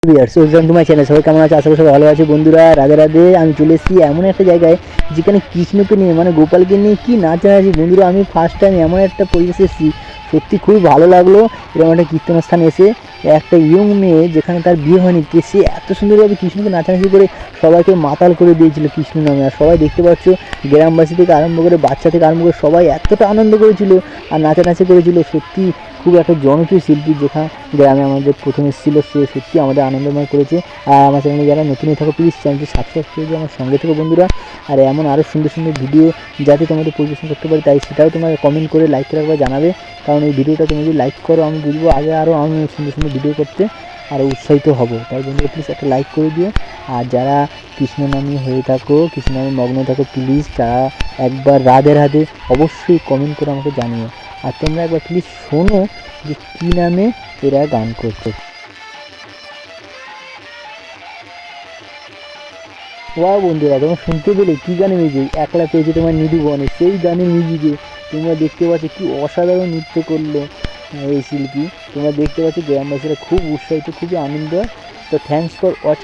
Viewers welcome to my channel. সবাই কেমন আছে? আশা করি সবাই ভালো আছে। বন্ধুরা রাধে রাধে। আমি চলে এসেছি এমন একটা জায়গায় যেখানে কৃষ্ণকে নিয়ে মানে গোপালকে নিয়ে কী নাচানাচি। বন্ধুরা আমি ফার্স্ট টাইম এমন একটা পরিবেশে এসেছি, সত্যি খুবই ভালো লাগলো। এরকম একটা কীর্তনস্থানে এসে একটা ইয়ং মেয়ে যেখানে তার বিয়ে হয়নি, সে এত সুন্দরভাবে কৃষ্ণকে নাচানাচি করে সবাইকে মাতাল করে দিয়েছিল কৃষ্ণ নামে। আর সবাই দেখতে পাচ্ছ, গ্রামবাসী থেকে আরম্ভ করে বাচ্চা থেকে আরম্ভ করে সবাই এতটা আনন্দ করেছিল আর নাচানাচি করেছিল। সত্যি খুব একটা জনপ্রিয় শিল্পী, যেখানে গ্রামে আমাদের প্রথম এসেছিল, সে সত্যি আমাদের আনন্দময় করেছে। আর আমার চ্যানেলে যারা নতুন হয়ে থাকো প্লিজ চ্যানেলটি সাবস্ক্রাইব করে দিয়ে আমার সঙ্গে থেকো বন্ধুরা। আর এমন আরও সুন্দর সুন্দর ভিডিও যাতে তোমাদের পরিবেশন করতে পারি, তাই সেটাও তোমার কমেন্ট করে লাইক করে একবার জানাবে। কারণ এই ভিডিওটা তুমি যদি লাইক করো, আমি বুঝবো আগে আরও আমি সুন্দর সুন্দর ভিডিও করতে আরও উৎসাহিত হব। তাই বন্ধুরা প্লিজ একটা লাইক করে দিও। আর যারা কৃষ্ণনামী হয়ে থাকো, কৃষ্ণনামে মগ্ন থাকো, প্লিজ তারা একবার রাধে রাধে অবশ্যই কমেন্ট করে আমাকে জানিও। আর তোমরা একবার প্লিজ শোনো যে কী নামে এরা গান করছে। ওয়া বন্ধুরা তোমরা শুনতে পেলে কী গানের মিউজিক? একলা পেয়েছে তোমার নিধু বনে, সেই গানের মিউজিকে তোমরা দেখতে পাচ্ছ কী অসাধারণ নৃত্য করলো এই শিল্পী। তোমরা দেখতে পাচ্ছ গ্রামবাসীরা খুব উৎসাহিত, খুবই আনন্দ। তো থ্যাংকস ফর ওয়াচ।